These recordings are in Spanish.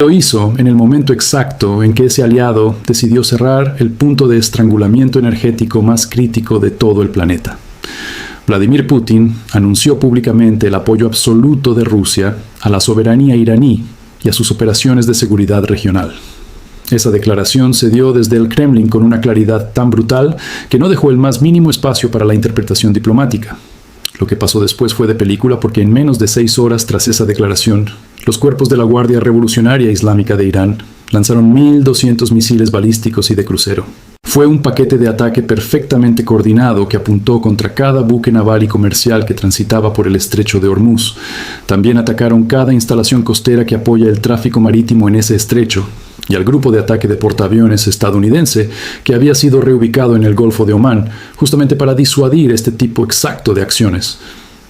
Lo hizo en el momento exacto en que ese aliado decidió cerrar el punto de estrangulamiento energético más crítico de todo el planeta. Vladimir Putin anunció públicamente el apoyo absoluto de Rusia a la soberanía iraní y a sus operaciones de seguridad regional. Esa declaración se dio desde el Kremlin con una claridad tan brutal que no dejó el más mínimo espacio para la interpretación diplomática. Lo que pasó después fue de película porque en menos de 6 horas tras esa declaración, los cuerpos de la Guardia Revolucionaria Islámica de Irán lanzaron 1.200 misiles balísticos y de crucero. Fue un paquete de ataque perfectamente coordinado que apuntó contra cada buque naval y comercial que transitaba por el estrecho de Hormuz. También atacaron cada instalación costera que apoya el tráfico marítimo en ese estrecho y al grupo de ataque de portaaviones estadounidense que había sido reubicado en el Golfo de Omán, justamente para disuadir este tipo exacto de acciones.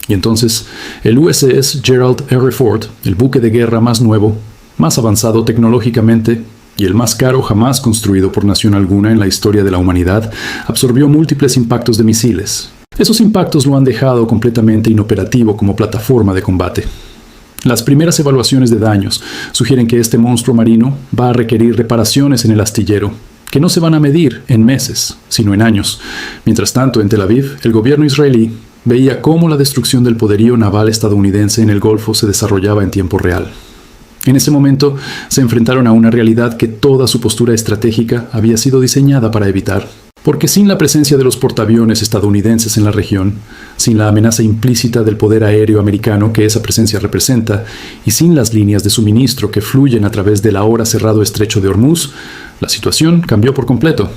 Y entonces, el USS Gerald R. Ford, el buque de guerra más nuevo, más avanzado tecnológicamente y el más caro jamás construido por nación alguna en la historia de la humanidad, absorbió múltiples impactos de misiles. Esos impactos lo han dejado completamente inoperativo como plataforma de combate. Las primeras evaluaciones de daños sugieren que este monstruo marino va a requerir reparaciones en el astillero, que no se van a medir en meses, sino en años. Mientras tanto, en Tel Aviv, el gobierno israelí veía cómo la destrucción del poderío naval estadounidense en el Golfo se desarrollaba en tiempo real. En ese momento se enfrentaron a una realidad que toda su postura estratégica había sido diseñada para evitar. Porque sin la presencia de los portaaviones estadounidenses en la región, sin la amenaza implícita del poder aéreo americano que esa presencia representa, y sin las líneas de suministro que fluyen a través del ahora cerrado estrecho de Hormuz, la situación cambió por completo.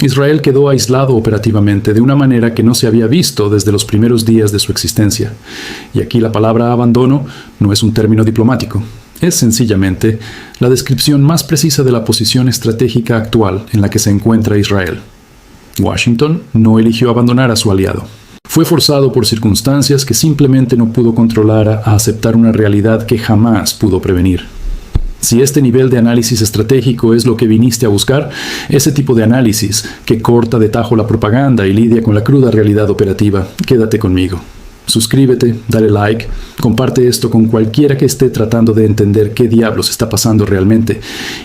Israel quedó aislado operativamente de una manera que no se había visto desde los primeros días de su existencia. Y aquí la palabra abandono no es un término diplomático. Es sencillamente la descripción más precisa de la posición estratégica actual en la que se encuentra Israel. Washington no eligió abandonar a su aliado. Fue forzado por circunstancias que simplemente no pudo controlar a aceptar una realidad que jamás pudo prevenir. Si este nivel de análisis estratégico es lo que viniste a buscar, ese tipo de análisis que corta de tajo la propaganda y lidia con la cruda realidad operativa, quédate conmigo. Suscríbete, dale like, comparte esto con cualquiera que esté tratando de entender qué diablos está pasando realmente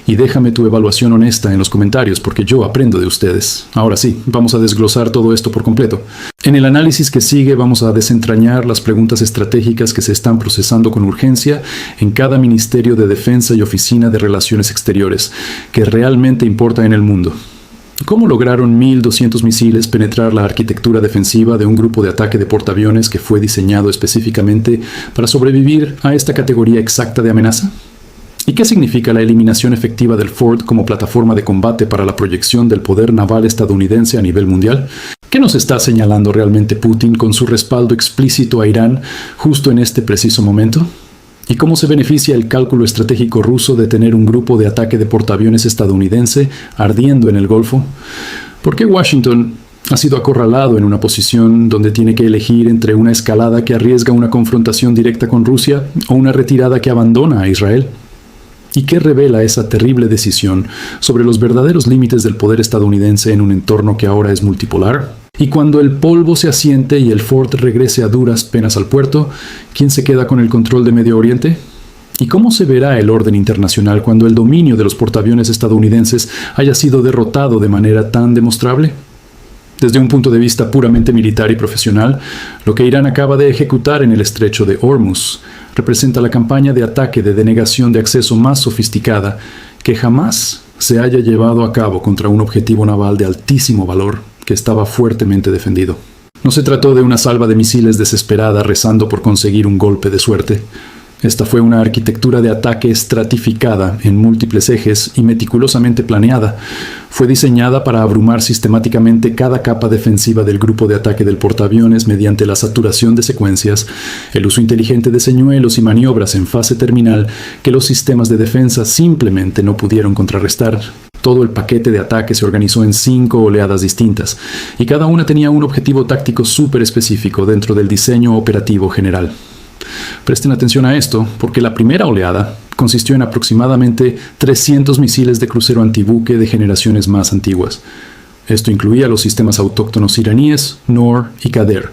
y déjame tu evaluación honesta en los comentarios porque yo aprendo de ustedes. Ahora sí, vamos a desglosar todo esto por completo. En el análisis que sigue vamos a desentrañar las preguntas estratégicas que se están procesando con urgencia en cada Ministerio de Defensa y Oficina de Relaciones Exteriores, que realmente importa en el mundo. ¿Cómo lograron 1.200 misiles penetrar la arquitectura defensiva de un grupo de ataque de portaaviones que fue diseñado específicamente para sobrevivir a esta categoría exacta de amenaza? ¿Y qué significa la eliminación efectiva del Ford como plataforma de combate para la proyección del poder naval estadounidense a nivel mundial? ¿Qué nos está señalando realmente Putin con su respaldo explícito a Irán justo en este preciso momento? ¿Y cómo se beneficia el cálculo estratégico ruso de tener un grupo de ataque de portaaviones estadounidense ardiendo en el Golfo? ¿Por qué Washington ha sido acorralado en una posición donde tiene que elegir entre una escalada que arriesga una confrontación directa con Rusia o una retirada que abandona a Israel? ¿Y qué revela esa terrible decisión sobre los verdaderos límites del poder estadounidense en un entorno que ahora es multipolar? Y cuando el polvo se asiente y el Ford regrese a duras penas al puerto, ¿quién se queda con el control de Medio Oriente? ¿Y cómo se verá el orden internacional cuando el dominio de los portaaviones estadounidenses haya sido derrotado de manera tan demostrable? Desde un punto de vista puramente militar y profesional, lo que Irán acaba de ejecutar en el estrecho de Hormuz representa la campaña de ataque de denegación de acceso más sofisticada que jamás se haya llevado a cabo contra un objetivo naval de altísimo valor que estaba fuertemente defendido. No se trató de una salva de misiles desesperada rezando por conseguir un golpe de suerte. Esta fue una arquitectura de ataque estratificada en múltiples ejes y meticulosamente planeada. Fue diseñada para abrumar sistemáticamente cada capa defensiva del grupo de ataque del portaaviones mediante la saturación de secuencias, el uso inteligente de señuelos y maniobras en fase terminal que los sistemas de defensa simplemente no pudieron contrarrestar. Todo el paquete de ataque se organizó en 5 oleadas distintas, y cada una tenía un objetivo táctico súper específico dentro del diseño operativo general. Presten atención a esto, porque la primera oleada consistió en aproximadamente 300 misiles de crucero antibuque de generaciones más antiguas. Esto incluía los sistemas autóctonos iraníes, Noor y Qader,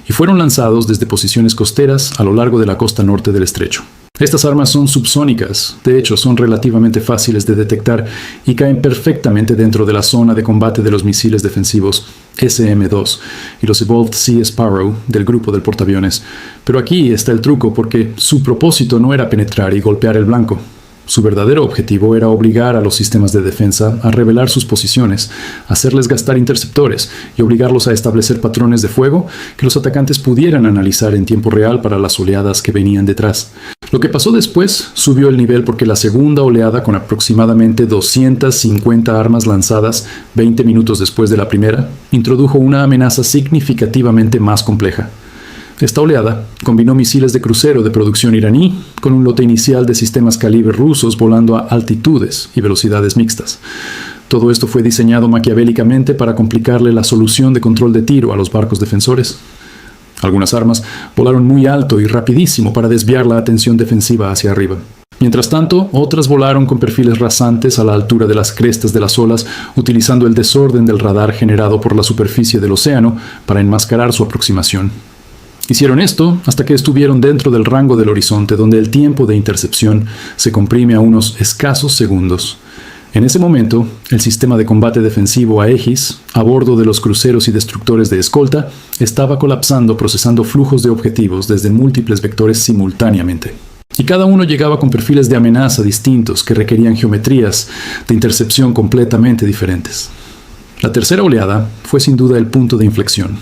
y fueron lanzados desde posiciones costeras a lo largo de la costa norte del estrecho. Estas armas son subsónicas, de hecho son relativamente fáciles de detectar y caen perfectamente dentro de la zona de combate de los misiles defensivos SM-2 y los Evolved Sea Sparrow del grupo del portaaviones. Pero aquí está el truco, porque su propósito no era penetrar y golpear el blanco. Su verdadero objetivo era obligar a los sistemas de defensa a revelar sus posiciones, hacerles gastar interceptores y obligarlos a establecer patrones de fuego que los atacantes pudieran analizar en tiempo real para las oleadas que venían detrás. Lo que pasó después subió el nivel porque la segunda oleada, con aproximadamente 250 armas lanzadas 20 minutos después de la primera, introdujo una amenaza significativamente más compleja. Esta oleada combinó misiles de crucero de producción iraní con un lote inicial de sistemas calibre rusos volando a altitudes y velocidades mixtas. Todo esto fue diseñado maquiavélicamente para complicarle la solución de control de tiro a los barcos defensores. Algunas armas volaron muy alto y rapidísimo para desviar la atención defensiva hacia arriba. Mientras tanto, otras volaron con perfiles rasantes a la altura de las crestas de las olas, utilizando el desorden del radar generado por la superficie del océano para enmascarar su aproximación. Hicieron esto hasta que estuvieron dentro del rango del horizonte, donde el tiempo de intercepción se comprime a unos escasos segundos. En ese momento, el sistema de combate defensivo Aegis, a bordo de los cruceros y destructores de escolta, estaba colapsando, procesando flujos de objetivos desde múltiples vectores simultáneamente. Y cada uno llegaba con perfiles de amenaza distintos que requerían geometrías de intercepción completamente diferentes. La tercera oleada fue sin duda el punto de inflexión.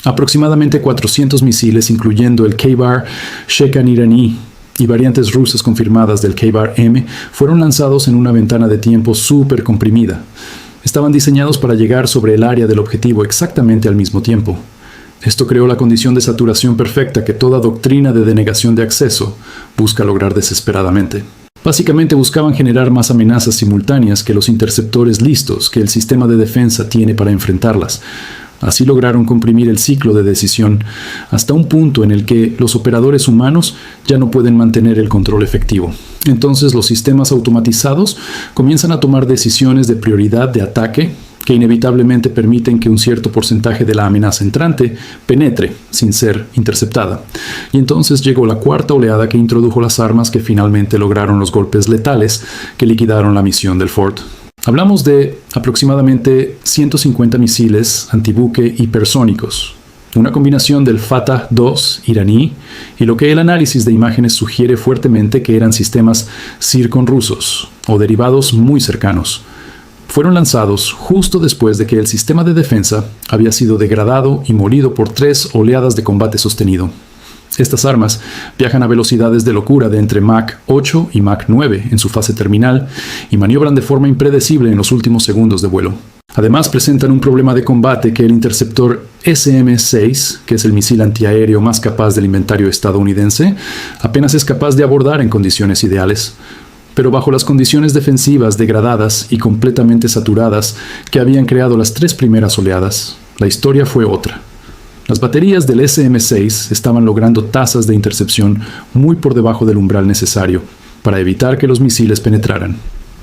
Aproximadamente 400 misiles, incluyendo el K-Bar Shekan iraní y variantes rusas confirmadas del K-Bar M, fueron lanzados en una ventana de tiempo súper comprimida. Estaban diseñados para llegar sobre el área del objetivo exactamente al mismo tiempo. Esto creó la condición de saturación perfecta que toda doctrina de denegación de acceso busca lograr desesperadamente. Básicamente buscaban generar más amenazas simultáneas que los interceptores listos que el sistema de defensa tiene para enfrentarlas. Así lograron comprimir el ciclo de decisión hasta un punto en el que los operadores humanos ya no pueden mantener el control efectivo. Entonces los sistemas automatizados comienzan a tomar decisiones de prioridad de ataque que inevitablemente permiten que un cierto porcentaje de la amenaza entrante penetre sin ser interceptada. Y entonces llegó la cuarta oleada que introdujo las armas que finalmente lograron los golpes letales que liquidaron la misión del Ford. Hablamos de aproximadamente 150 misiles antibuque hipersónicos, una combinación del Fatah-2 iraní y lo que el análisis de imágenes sugiere fuertemente que eran sistemas Zircon rusos o derivados muy cercanos. Fueron lanzados justo después de que el sistema de defensa había sido degradado y molido por 3 oleadas de combate sostenido. Estas armas viajan a velocidades de locura de entre Mach 8 y Mach 9 en su fase terminal y maniobran de forma impredecible en los últimos segundos de vuelo. Además, presentan un problema de combate que el interceptor SM-6, que es el misil antiaéreo más capaz del inventario estadounidense, apenas es capaz de abordar en condiciones ideales. Pero bajo las condiciones defensivas degradadas y completamente saturadas que habían creado las 3 primeras oleadas, la historia fue otra. Las baterías del SM-6 estaban logrando tasas de intercepción muy por debajo del umbral necesario para evitar que los misiles penetraran.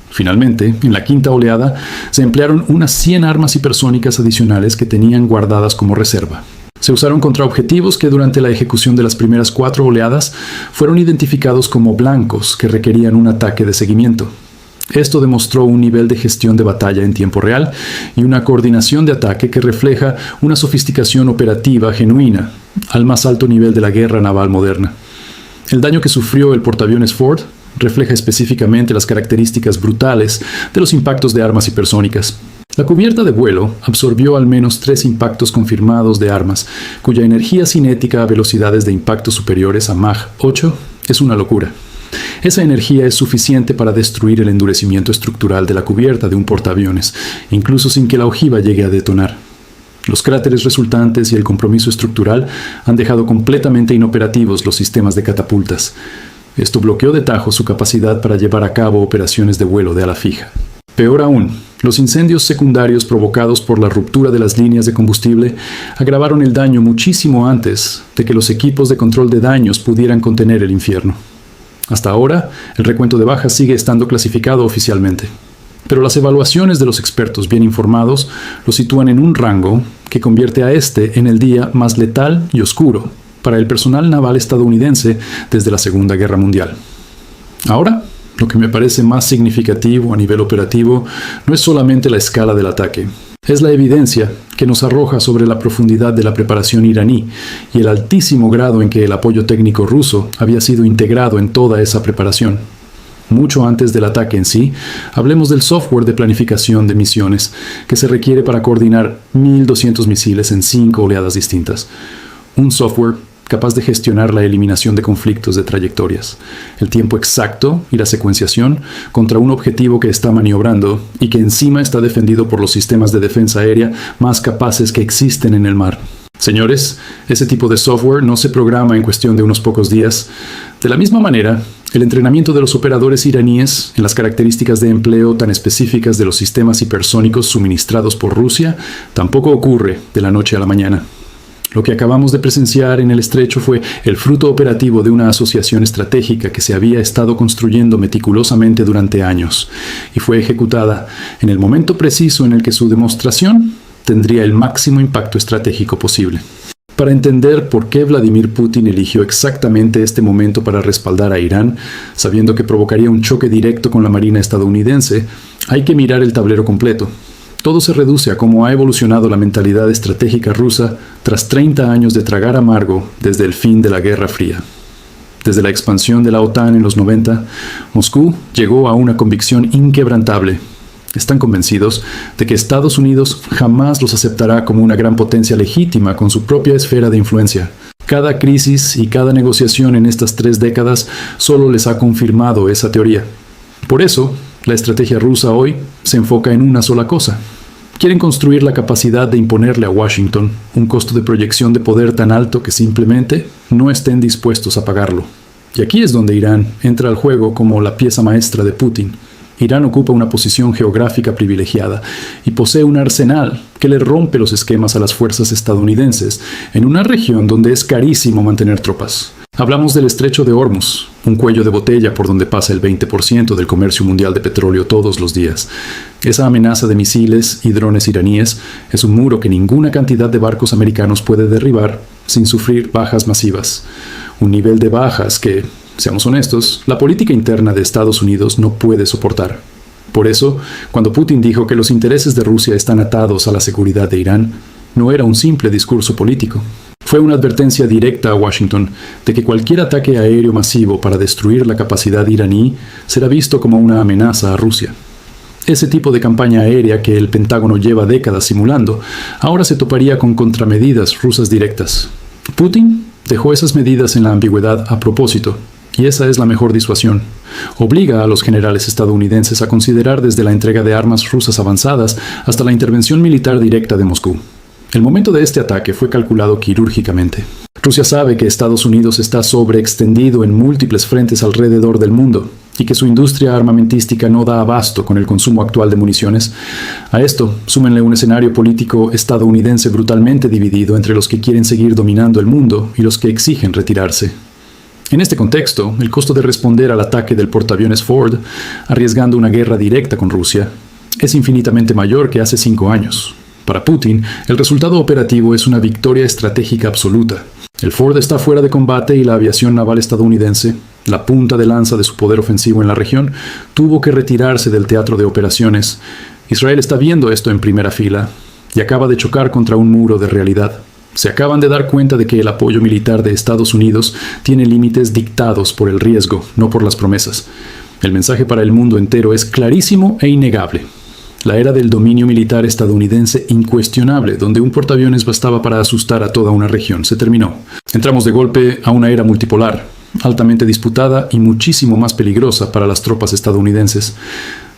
Finalmente, en la quinta oleada, se emplearon unas 100 armas hipersónicas adicionales que tenían guardadas como reserva. Se usaron contra objetivos que durante la ejecución de las primeras 4 oleadas fueron identificados como blancos que requerían un ataque de seguimiento. Esto demostró un nivel de gestión de batalla en tiempo real y una coordinación de ataque que refleja una sofisticación operativa genuina al más alto nivel de la guerra naval moderna. El daño que sufrió el portaaviones Ford refleja específicamente las características brutales de los impactos de armas hipersónicas. La cubierta de vuelo absorbió al menos 3 impactos confirmados de armas, cuya energía cinética a velocidades de impacto superiores a Mach 8 es una locura. Esa energía es suficiente para destruir el endurecimiento estructural de la cubierta de un portaaviones, incluso sin que la ojiva llegue a detonar. Los cráteres resultantes y el compromiso estructural han dejado completamente inoperativos los sistemas de catapultas. Esto bloqueó de tajo su capacidad para llevar a cabo operaciones de vuelo de ala fija. Peor aún, los incendios secundarios provocados por la ruptura de las líneas de combustible agravaron el daño muchísimo antes de que los equipos de control de daños pudieran contener el infierno. Hasta ahora, el recuento de bajas sigue estando clasificado oficialmente, pero las evaluaciones de los expertos bien informados lo sitúan en un rango que convierte a este en el día más letal y oscuro para el personal naval estadounidense desde la Segunda Guerra Mundial. Ahora, lo que me parece más significativo a nivel operativo no es solamente la escala del ataque, es la evidencia que nos arroja sobre la profundidad de la preparación iraní y el altísimo grado en que el apoyo técnico ruso había sido integrado en toda esa preparación. Mucho antes del ataque en sí, hablemos del software de planificación de misiones que se requiere para coordinar 1.200 misiles en 5 oleadas distintas. Un software capaz de gestionar la eliminación de conflictos de trayectorias, el tiempo exacto y la secuenciación contra un objetivo que está maniobrando y que encima está defendido por los sistemas de defensa aérea más capaces que existen en el mar. Señores, ese tipo de software no se programa en cuestión de unos pocos días. De la misma manera, el entrenamiento de los operadores iraníes en las características de empleo tan específicas de los sistemas hipersónicos suministrados por Rusia tampoco ocurre de la noche a la mañana. Lo que acabamos de presenciar en el estrecho fue el fruto operativo de una asociación estratégica que se había estado construyendo meticulosamente durante años y fue ejecutada en el momento preciso en el que su demostración tendría el máximo impacto estratégico posible. Para entender por qué Vladimir Putin eligió exactamente este momento para respaldar a Irán, sabiendo que provocaría un choque directo con la Marina estadounidense, hay que mirar el tablero completo. Todo se reduce a cómo ha evolucionado la mentalidad estratégica rusa tras 30 años de tragar amargo desde el fin de la Guerra Fría. Desde la expansión de la OTAN en los 90, Moscú llegó a una convicción inquebrantable. Están convencidos de que Estados Unidos jamás los aceptará como una gran potencia legítima con su propia esfera de influencia. Cada crisis y cada negociación en estas 3 décadas solo les ha confirmado esa teoría. Por eso, la estrategia rusa hoy se enfoca en una sola cosa. Quieren construir la capacidad de imponerle a Washington un costo de proyección de poder tan alto que simplemente no estén dispuestos a pagarlo. Y aquí es donde Irán entra al juego como la pieza maestra de Putin. Irán ocupa una posición geográfica privilegiada y posee un arsenal que le rompe los esquemas a las fuerzas estadounidenses en una región donde es carísimo mantener tropas. Hablamos del estrecho de Hormuz, un cuello de botella por donde pasa el 20% del comercio mundial de petróleo todos los días. Esa amenaza de misiles y drones iraníes es un muro que ninguna cantidad de barcos americanos puede derribar sin sufrir bajas masivas. Un nivel de bajas que, seamos honestos, la política interna de Estados Unidos no puede soportar. Por eso, cuando Putin dijo que los intereses de Rusia están atados a la seguridad de Irán, no era un simple discurso político. Fue una advertencia directa a Washington de que cualquier ataque aéreo masivo para destruir la capacidad iraní será visto como una amenaza a Rusia. Ese tipo de campaña aérea que el Pentágono lleva décadas simulando, ahora se toparía con contramedidas rusas directas. Putin dejó esas medidas en la ambigüedad a propósito, y esa es la mejor disuasión. Obliga a los generales estadounidenses a considerar desde la entrega de armas rusas avanzadas hasta la intervención militar directa de Moscú. El momento de este ataque fue calculado quirúrgicamente. Rusia sabe que Estados Unidos está sobreextendido en múltiples frentes alrededor del mundo y que su industria armamentística no da abasto con el consumo actual de municiones. A esto, súmenle un escenario político estadounidense brutalmente dividido entre los que quieren seguir dominando el mundo y los que exigen retirarse. En este contexto, el costo de responder al ataque del portaaviones Ford, arriesgando una guerra directa con Rusia, es infinitamente mayor que hace 5 años. Para Putin, el resultado operativo es una victoria estratégica absoluta. El Ford está fuera de combate y la aviación naval estadounidense, la punta de lanza de su poder ofensivo en la región, tuvo que retirarse del teatro de operaciones. Israel está viendo esto en primera fila y acaba de chocar contra un muro de realidad. Se acaban de dar cuenta de que el apoyo militar de Estados Unidos tiene límites dictados por el riesgo, no por las promesas. El mensaje para el mundo entero es clarísimo e innegable. La era del dominio militar estadounidense incuestionable, donde un portaaviones bastaba para asustar a toda una región, se terminó. Entramos de golpe a una era multipolar, altamente disputada y muchísimo más peligrosa para las tropas estadounidenses.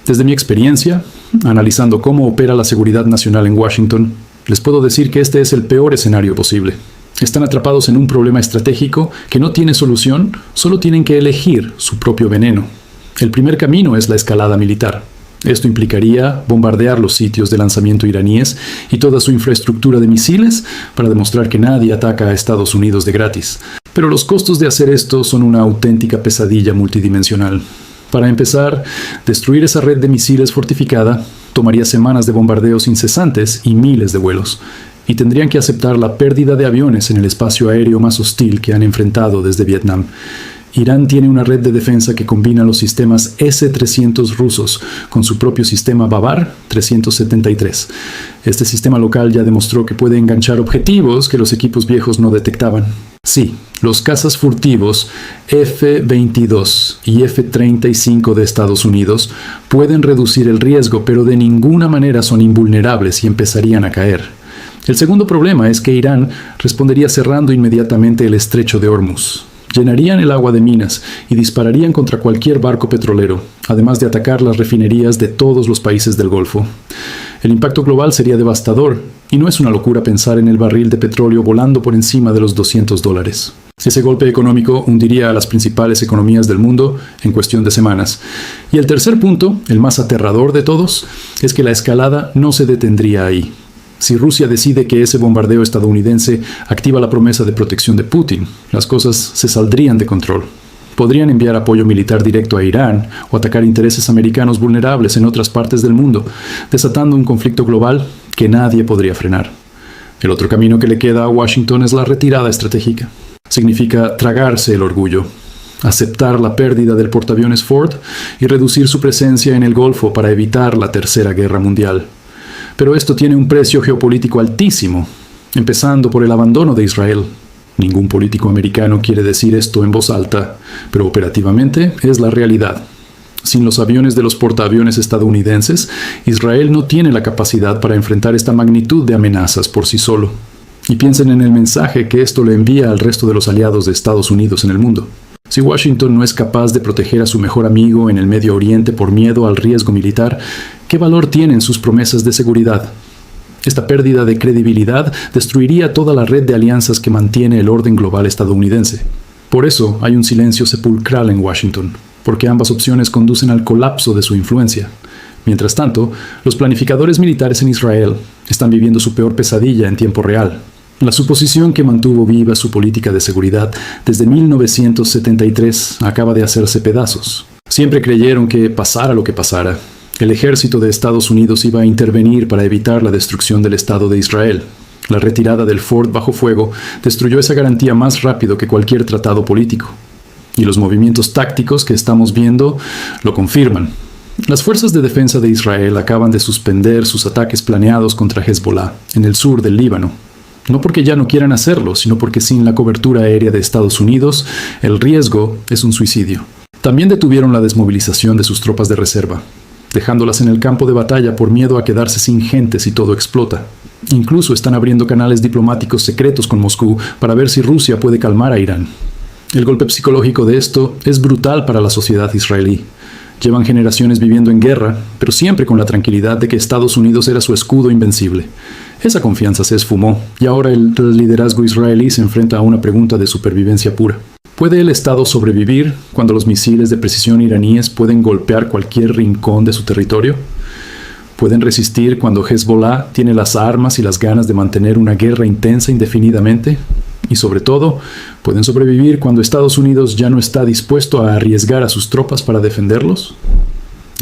Desde mi experiencia, analizando cómo opera la seguridad nacional en Washington, les puedo decir que este es el peor escenario posible. Están atrapados en un problema estratégico que no tiene solución, solo tienen que elegir su propio veneno. El primer camino es la escalada militar. Esto implicaría bombardear los sitios de lanzamiento iraníes y toda su infraestructura de misiles para demostrar que nadie ataca a Estados Unidos de gratis. Pero los costos de hacer esto son una auténtica pesadilla multidimensional. Para empezar, destruir esa red de misiles fortificada tomaría semanas de bombardeos incesantes y miles de vuelos, y tendrían que aceptar la pérdida de aviones en el espacio aéreo más hostil que han enfrentado desde Vietnam. Irán tiene una red de defensa que combina los sistemas S-300 rusos con su propio sistema Bavar 373. Este sistema local ya demostró que puede enganchar objetivos que los equipos viejos no detectaban. Sí, los cazas furtivos F-22 y F-35 de Estados Unidos pueden reducir el riesgo, pero de ninguna manera son invulnerables y empezarían a caer. El segundo problema es que Irán respondería cerrando inmediatamente el estrecho de Hormuz. Llenarían el agua de minas y dispararían contra cualquier barco petrolero, además de atacar las refinerías de todos los países del Golfo. El impacto global sería devastador, y no es una locura pensar en el barril de petróleo volando por encima de los $200. Ese golpe económico hundiría a las principales economías del mundo en cuestión de semanas. Y el tercer punto, el más aterrador de todos, es que la escalada no se detendría ahí. Si Rusia decide que ese bombardeo estadounidense activa la promesa de protección de Putin, las cosas se saldrían de control. Podrían enviar apoyo militar directo a Irán o atacar intereses americanos vulnerables en otras partes del mundo, desatando un conflicto global que nadie podría frenar. El otro camino que le queda a Washington es la retirada estratégica. Significa tragarse el orgullo, aceptar la pérdida del portaaviones Ford y reducir su presencia en el Golfo para evitar la Tercera Guerra Mundial. Pero esto tiene un precio geopolítico altísimo, empezando por el abandono de Israel. Ningún político americano quiere decir esto en voz alta, pero operativamente es la realidad. Sin los aviones de los portaaviones estadounidenses, Israel no tiene la capacidad para enfrentar esta magnitud de amenazas por sí solo. Y piensen en el mensaje que esto le envía al resto de los aliados de Estados Unidos en el mundo. Si Washington no es capaz de proteger a su mejor amigo en el Medio Oriente por miedo al riesgo militar, ¿qué valor tienen sus promesas de seguridad? Esta pérdida de credibilidad destruiría toda la red de alianzas que mantiene el orden global estadounidense. Por eso hay un silencio sepulcral en Washington, porque ambas opciones conducen al colapso de su influencia. Mientras tanto, los planificadores militares en Israel están viviendo su peor pesadilla en tiempo real. La suposición que mantuvo viva su política de seguridad desde 1973 acaba de hacerse pedazos. Siempre creyeron que, pasara lo que pasara, el ejército de Estados Unidos iba a intervenir para evitar la destrucción del Estado de Israel. La retirada del Ford bajo fuego destruyó esa garantía más rápido que cualquier tratado político. Y los movimientos tácticos que estamos viendo lo confirman. Las fuerzas de defensa de Israel acaban de suspender sus ataques planeados contra Hezbollah, en el sur del Líbano. No porque ya no quieran hacerlo, sino porque sin la cobertura aérea de Estados Unidos, el riesgo es un suicidio. También detuvieron la desmovilización de sus tropas de reserva, dejándolas en el campo de batalla por miedo a quedarse sin gente si todo explota. Incluso están abriendo canales diplomáticos secretos con Moscú para ver si Rusia puede calmar a Irán. El golpe psicológico de esto es brutal para la sociedad israelí. Llevan generaciones viviendo en guerra, pero siempre con la tranquilidad de que Estados Unidos era su escudo invencible. Esa confianza se esfumó, y ahora el liderazgo israelí se enfrenta a una pregunta de supervivencia pura. ¿Puede el Estado sobrevivir cuando los misiles de precisión iraníes pueden golpear cualquier rincón de su territorio? ¿Pueden resistir cuando Hezbollah tiene las armas y las ganas de mantener una guerra intensa indefinidamente? Y sobre todo, ¿pueden sobrevivir cuando Estados Unidos ya no está dispuesto a arriesgar a sus tropas para defenderlos?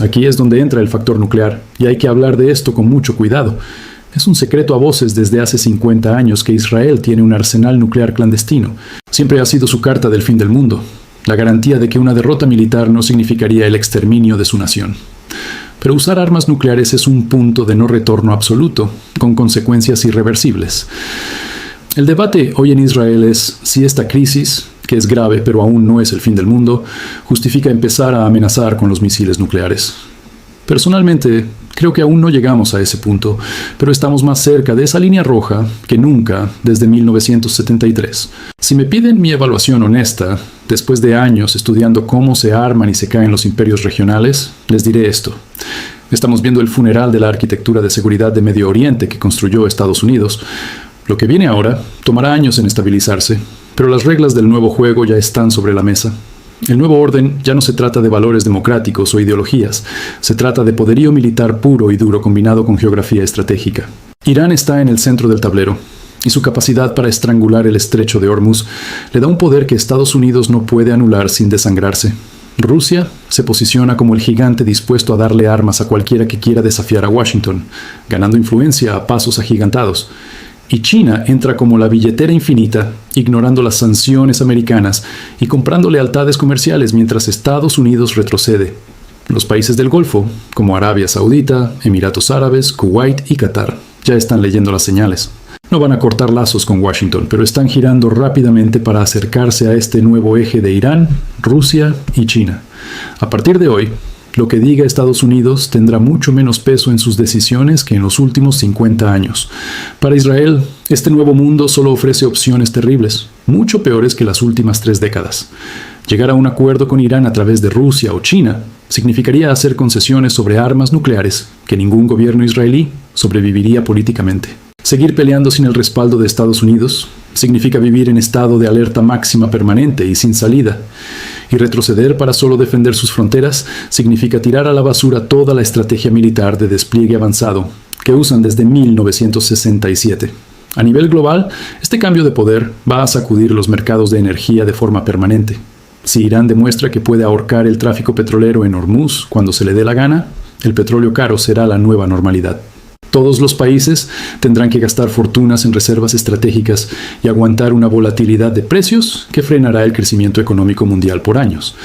Aquí es donde entra el factor nuclear, y hay que hablar de esto con mucho cuidado. Es un secreto a voces desde hace 50 años que Israel tiene un arsenal nuclear clandestino. Siempre ha sido su carta del fin del mundo, la garantía de que una derrota militar no significaría el exterminio de su nación. Pero usar armas nucleares es un punto de no retorno absoluto, con consecuencias irreversibles. El debate hoy en Israel es si esta crisis, que es grave pero aún no es el fin del mundo, justifica empezar a amenazar con los misiles nucleares. Personalmente, creo que aún no llegamos a ese punto, pero estamos más cerca de esa línea roja que nunca desde 1973. Si me piden mi evaluación honesta, después de años estudiando cómo se arman y se caen los imperios regionales, les diré esto. Estamos viendo el funeral de la arquitectura de seguridad de Medio Oriente que construyó Estados Unidos. Lo que viene ahora tomará años en estabilizarse, pero las reglas del nuevo juego ya están sobre la mesa. El nuevo orden ya no se trata de valores democráticos o ideologías, se trata de poderío militar puro y duro combinado con geografía estratégica. Irán está en el centro del tablero, y su capacidad para estrangular el estrecho de Hormuz le da un poder que Estados Unidos no puede anular sin desangrarse. Rusia se posiciona como el gigante dispuesto a darle armas a cualquiera que quiera desafiar a Washington, ganando influencia a pasos agigantados. Y China entra como la billetera infinita, ignorando las sanciones americanas y comprando lealtades comerciales mientras Estados Unidos retrocede. Los países del Golfo, como Arabia Saudita, Emiratos Árabes, Kuwait y Qatar, ya están leyendo las señales. No van a cortar lazos con Washington, pero están girando rápidamente para acercarse a este nuevo eje de Irán, Rusia y China. A partir de hoy, lo que diga Estados Unidos tendrá mucho menos peso en sus decisiones que en los últimos 50 años. Para Israel, este nuevo mundo solo ofrece opciones terribles, mucho peores que las últimas 3 décadas. Llegar a un acuerdo con Irán a través de Rusia o China significaría hacer concesiones sobre armas nucleares que ningún gobierno israelí sobreviviría políticamente. Seguir peleando sin el respaldo de Estados Unidos significa vivir en estado de alerta máxima permanente y sin salida. Y retroceder para solo defender sus fronteras significa tirar a la basura toda la estrategia militar de despliegue avanzado que usan desde 1967. A nivel global, este cambio de poder va a sacudir los mercados de energía de forma permanente. Si Irán demuestra que puede ahorcar el tráfico petrolero en Hormuz cuando se le dé la gana, el petróleo caro será la nueva normalidad. Todos los países tendrán que gastar fortunas en reservas estratégicas y aguantar una volatilidad de precios que frenará el crecimiento económico mundial por años.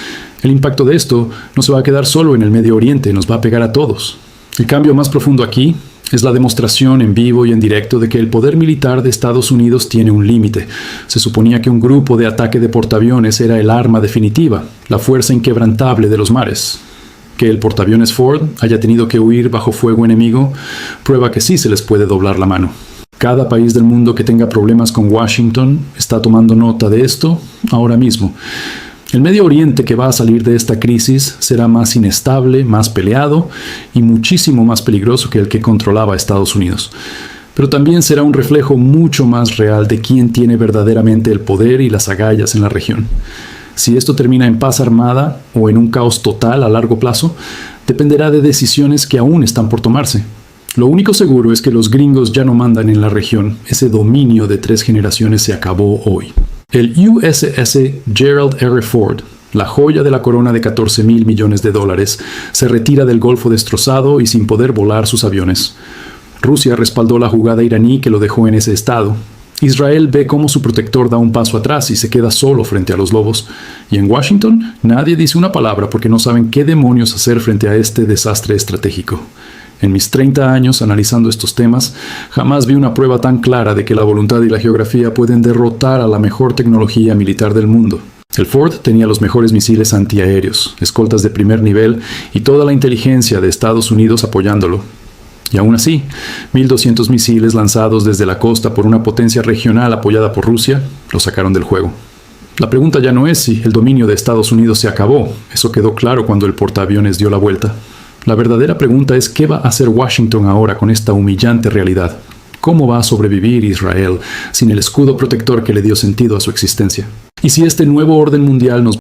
El impacto de esto no se va a quedar solo en el Medio Oriente, nos va a pegar a todos. El cambio más profundo aquí es la demostración en vivo y en directo de que el poder militar de Estados Unidos tiene un límite. Se suponía que un grupo de ataque de portaaviones era el arma definitiva, la fuerza inquebrantable de los mares. Que el portaaviones Ford haya tenido que huir bajo fuego enemigo prueba que sí se les puede doblar la mano. Cada país del mundo que tenga problemas con Washington está tomando nota de esto ahora mismo. El Medio Oriente que va a salir de esta crisis será más inestable, más peleado y muchísimo más peligroso que el que controlaba Estados Unidos. Pero también será un reflejo mucho más real de quién tiene verdaderamente el poder y las agallas en la región. Si esto termina en paz armada o en un caos total a largo plazo, dependerá de decisiones que aún están por tomarse. Lo único seguro es que los gringos ya no mandan en la región. Ese dominio de 3 generaciones se acabó hoy. El USS Gerald R. Ford, la joya de la corona de $14,000 millones, se retira del Golfo destrozado y sin poder volar sus aviones. Rusia respaldó la jugada iraní que lo dejó en ese estado. Israel ve cómo su protector da un paso atrás y se queda solo frente a los lobos. Y en Washington nadie dice una palabra porque no saben qué demonios hacer frente a este desastre estratégico. En mis 30 años analizando estos temas, jamás vi una prueba tan clara de que la voluntad y la geografía pueden derrotar a la mejor tecnología militar del mundo. El Ford tenía los mejores misiles antiaéreos, escoltas de primer nivel y toda la inteligencia de Estados Unidos apoyándolo. Y aún así, 1.200 misiles lanzados desde la costa por una potencia regional apoyada por Rusia lo sacaron del juego. La pregunta ya no es si el dominio de Estados Unidos se acabó, eso quedó claro cuando el portaaviones dio la vuelta. La verdadera pregunta es qué va a hacer Washington ahora con esta humillante realidad. ¿Cómo va a sobrevivir Israel sin el escudo protector que le dio sentido a su existencia? Y si este nuevo orden mundial nos